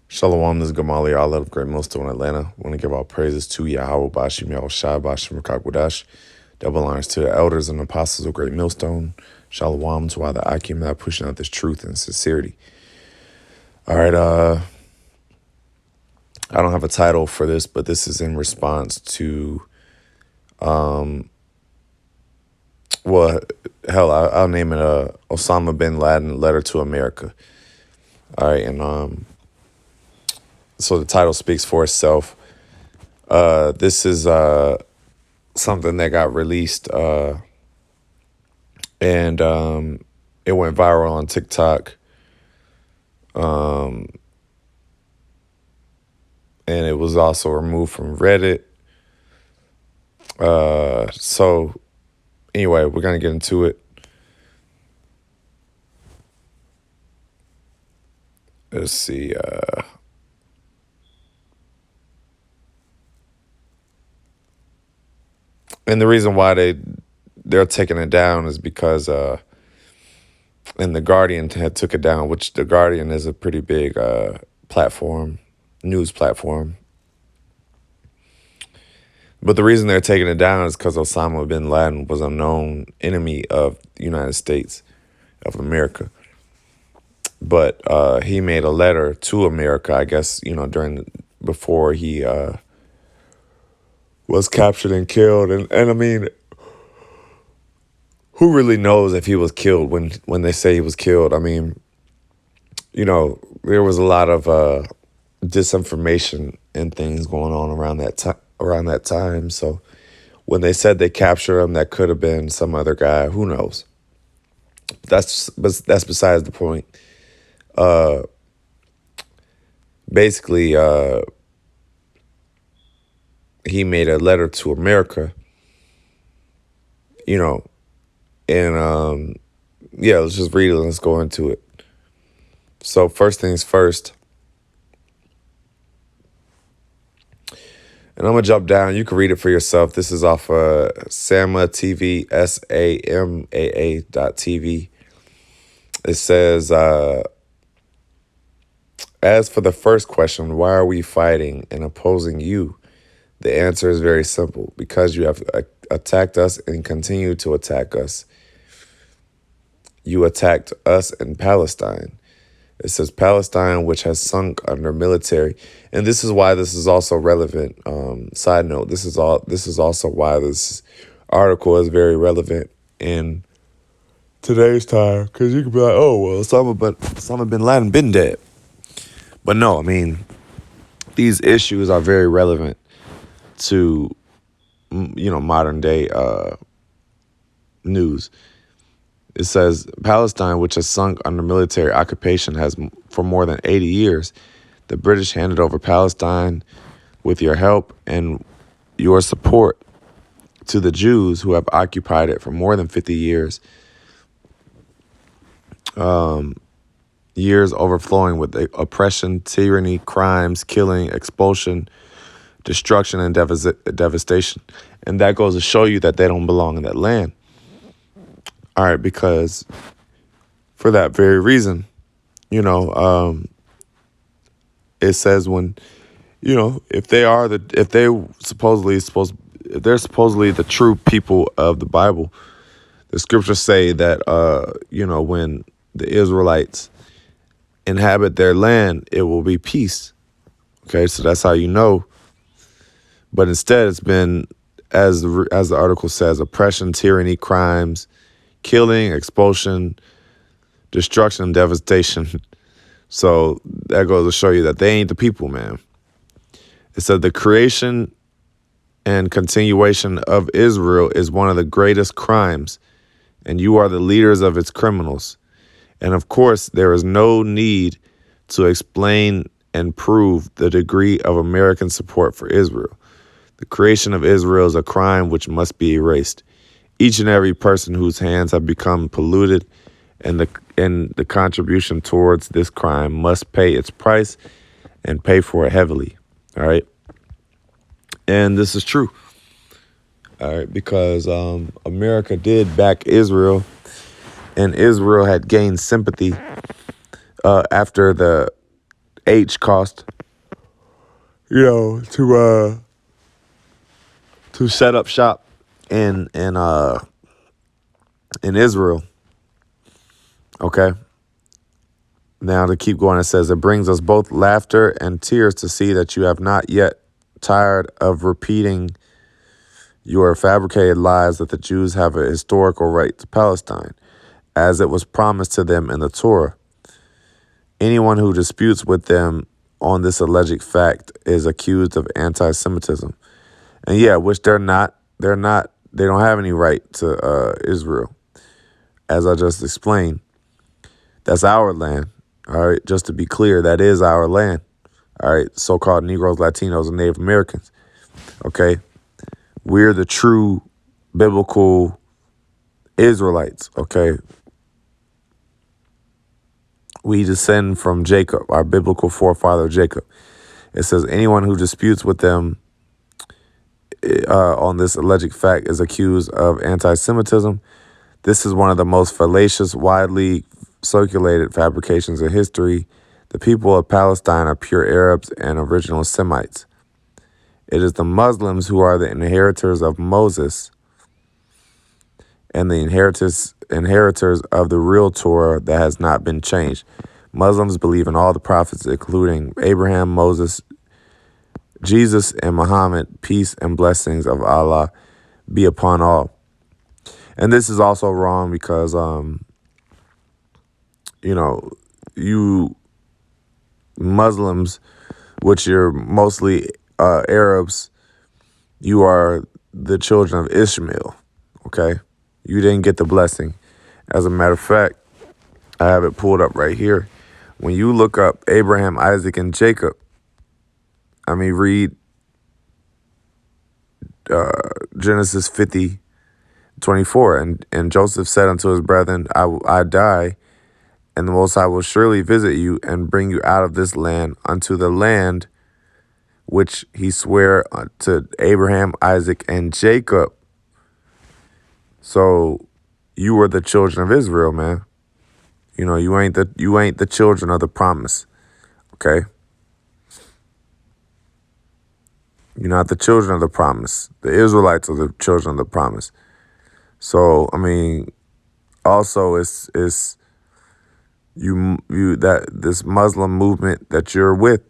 Shalom, this is Gamali, Allah of Great Millstone, Atlanta. I want to give all praises to YAHAWAH, YAHAWASHI, BAHASHAM, double honors to the elders and apostles of Great Millstone. Shalom to all the Akim that are pushing out this truth and sincerity. All right, I don't have a title for this, but this is in response to, I'll name it Osama Bin Laden letter to America. All right, and so the title speaks for itself. This is something that got released, and it went viral on TikTok, and it was also removed from Reddit. So anyway, we're gonna get into it. Let's see. And the reason why they're taking it down is because and the Guardian had took it down, which the Guardian is a pretty big news platform. But the reason they're taking it down is because Osama bin Laden was a known enemy of the United States of America. But he made a letter to America, I guess, before he was captured and killed. And I mean, who really knows if he was killed when they say he was killed? I mean, there was a lot of disinformation and things going on around that time. So when they said they captured him, that could have been some other guy. Who knows? That's besides the point. Basically, he made a letter to America, and let's just read it. Let's go into it. So first things first, and I'm going to jump down. You can read it for yourself. This is off SAMA TV, SAMAA.TV. It says, as for the first question, why are we fighting and opposing you? The answer is very simple. Because you have attacked us and continue to attack us. You attacked us in Palestine. It says Palestine, which has sunk under military. And this is why this is also relevant. Side note, this is also why this article is very relevant in today's time. Because you could be like, oh, well, Osama bin Laden been dead. But no, I mean, these issues are very relevant to, modern day news. It says Palestine, which has sunk under military occupation, has for more than 80 years. The British handed over Palestine with your help and your support to the Jews who have occupied it for more than 50 years. Years overflowing with oppression, tyranny, crimes, killing, expulsion, destruction, and devastation. And that goes to show you that they don't belong in that land. All right, because for that very reason, it says if they're supposedly the true people of the Bible, the scriptures say that when the Israelites inhabit their land, it will be peace. Okay, so that's how you know. But instead, it's been, as the article says, oppression, tyranny, crimes, killing, expulsion, destruction, and devastation. So that goes to show you that they ain't the people, man. It said the creation and continuation of Israel is one of the greatest crimes, and you are the leaders of its criminals. And of course, there is no need to explain and prove the degree of American support for Israel. The creation of Israel is a crime which must be erased. Each and every person whose hands have become polluted and the contribution towards this crime must pay its price and pay for it heavily. All right. And this is true. All right. Because America did back Israel, and Israel had gained sympathy after the cost, to set up shop in Israel. Okay. Now to keep going, it says, it brings us both laughter and tears to see that you have not yet tired of repeating your fabricated lies that the Jews have a historical right to Palestine, as it was promised to them in the Torah. Anyone who disputes with them on this alleged fact is accused of anti-Semitism. And yeah, which they're not. They don't have any right to Israel. As I just explained, that's our land. All right, just to be clear, that is our land. All right, so-called Negroes, Latinos, and Native Americans. Okay, we're the true biblical Israelites. Okay, we descend from Jacob, our biblical forefather Jacob. It says anyone who disputes with them on this alleged fact is accused of anti-Semitism. This is one of the most fallacious, widely circulated fabrications in history. The people of Palestine are pure Arabs and original Semites. It is the Muslims who are the inheritors of Moses and the inheritors of the real Torah that has not been changed. Muslims believe in all the prophets, including Abraham, Moses, Jesus, and Muhammad. Peace and blessings of Allah be upon all. And this is also wrong because, you Muslims, which you're mostly Arabs, you are the children of Ishmael, okay? You didn't get the blessing. As a matter of fact, I have it pulled up right here. When you look up Abraham, Isaac, and Jacob, read Genesis 50:24. And Joseph said unto his brethren, I die, and the Most High will surely visit you and bring you out of this land unto the land which he sware to Abraham, Isaac, and Jacob. So you are the children of Israel, man. You ain't the children of the promise. Okay? You're not the children of the promise. The Israelites are the children of the promise. So also it's you that this Muslim movement that you're with,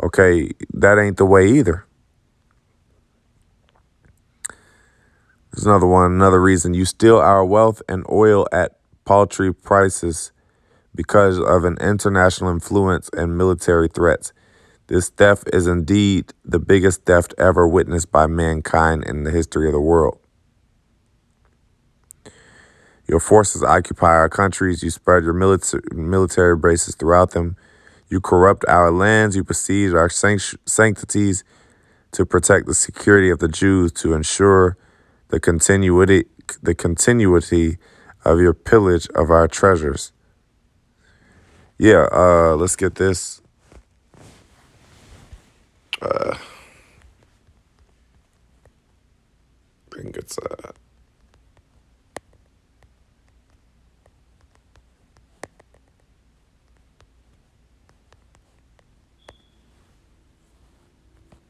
okay, that ain't the way either. There's another reason. You steal our wealth and oil at paltry prices because of an international influence and military threats. This theft is indeed the biggest theft ever witnessed by mankind in the history of the world. Your forces occupy our countries. You spread your military bases throughout them. You corrupt our lands. You besiege our sanctities to protect the security of the Jews, to ensure the continuity of your pillage of our treasures. Yeah, let's get this. I think it's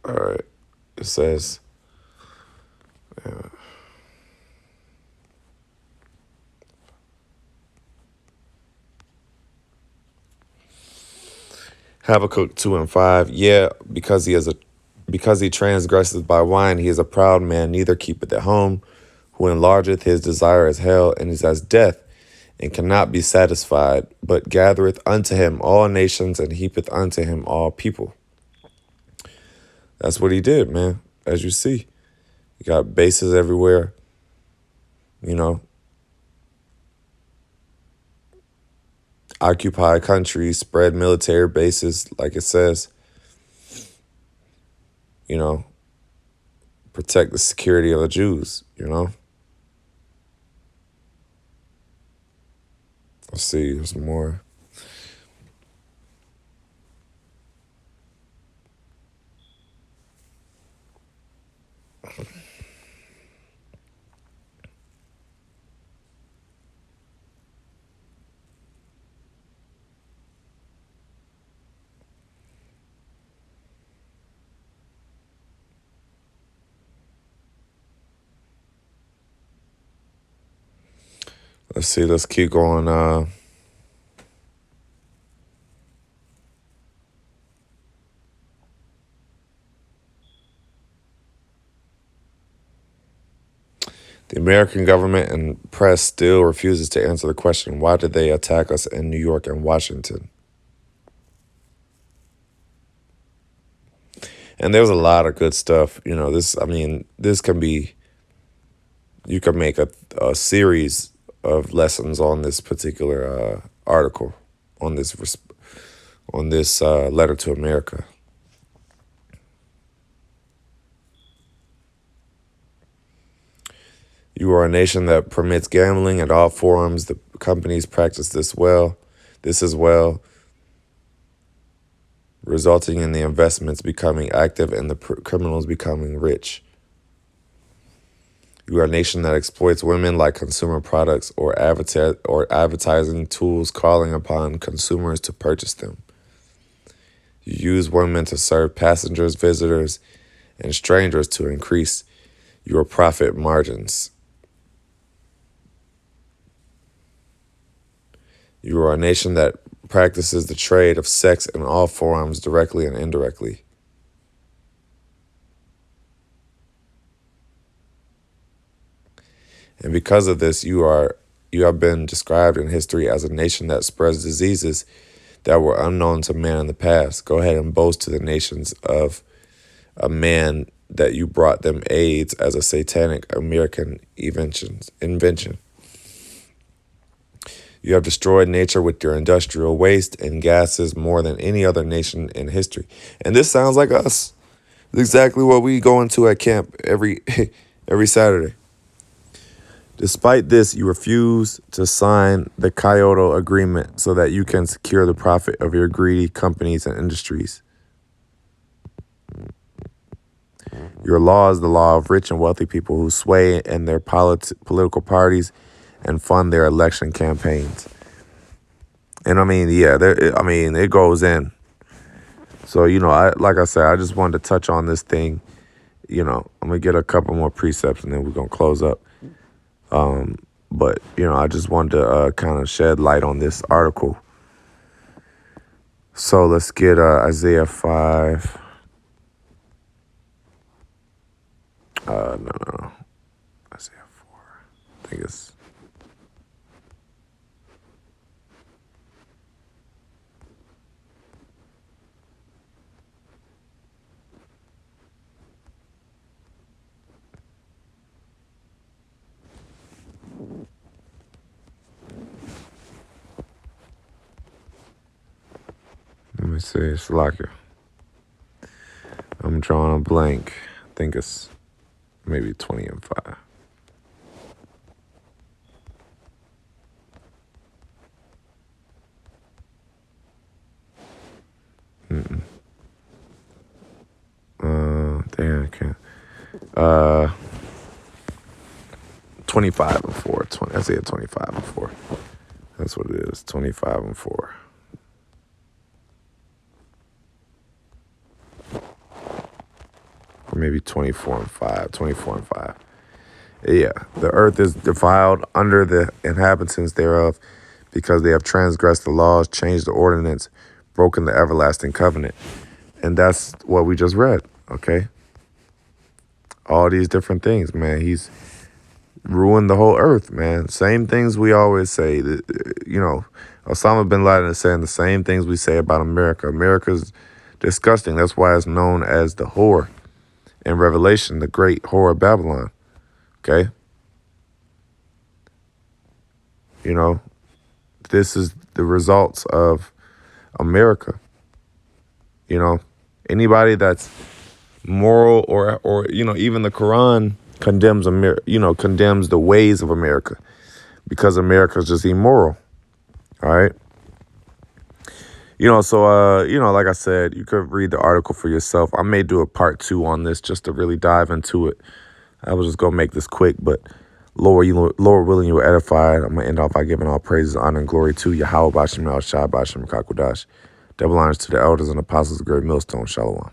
all right. It says, Habakkuk 2:5. Yeah, because he transgresses by wine, he is a proud man, neither keepeth at home. Who enlargeth his desire as hell, and is as death, and cannot be satisfied, but gathereth unto him all nations, and heapeth unto him all people. That's what he did, man. As you see, he got bases everywhere. Occupy countries, spread military bases, like it says. Protect the security of the Jews. Let's see, there's more. Let's see. Let's keep going. The American government and press still refuses to answer the question, why did they attack us in New York and Washington? And there's a lot of good stuff. This can be, you can make a series of lessons on this particular article, on this letter to America. You are a nation that permits gambling at all forums. The companies practice this as well, resulting in the investments becoming active and the criminals becoming rich. You are a nation that exploits women like consumer products or advertising tools, calling upon consumers to purchase them. You use women to serve passengers, visitors, and strangers to increase your profit margins. You are a nation that practices the trade of sex in all forms, directly and indirectly. And because of this, you have been described in history as a nation that spreads diseases that were unknown to man in the past. Go ahead and boast to the nations of a man that you brought them AIDS as a satanic American invention. You have destroyed nature with your industrial waste and gases more than any other nation in history. And this sounds like us. It's exactly what we go into at camp every Saturday. Despite this, you refuse to sign the Kyoto Agreement so that you can secure the profit of your greedy companies and industries. Your law is the law of rich and wealthy people who sway in their political parties and fund their election campaigns. And it goes in. So, like I said, I just wanted to touch on this thing. I'm going to get a couple more precepts and then we're going to close up. But I just wanted to kind of shed light on this article. So let's get Isaiah 5. No. Isaiah 4. I think it's... Let me see. It's Slacker. I'm drawing a blank. I think it's maybe 20 and 5. Damn, I can't. 25 and 4. I say 25 and 4. That's what it is. 25 and 4. Or maybe 24 and 5. 24 and 5. Yeah, the earth is defiled under the inhabitants thereof, because they have transgressed the laws, changed the ordinance, broken the everlasting covenant. And that's what we just read, okay? All these different things, man. He's ruined the whole earth, man. Same things we always say. Osama Bin Laden is saying the same things we say about America. America's disgusting. That's why it's known as the whore in Revelation, the great whore of Babylon. Okay? This is the results of America. Anybody that's moral or even the Quran condemns condemns the ways of America, because America is just immoral. All right. Like I said, you could read the article for yourself. I may do a part 2 on this just to really dive into it. I was just gonna make this quick, but Lord willing, you were edified. I'm gonna end off by giving all praises, honor, and glory to YAHAWAH, BAHASHAM, Shai, BAHASHAM, Kakwadash. Double honors to the elders and apostles of Great Millstone. Shalom.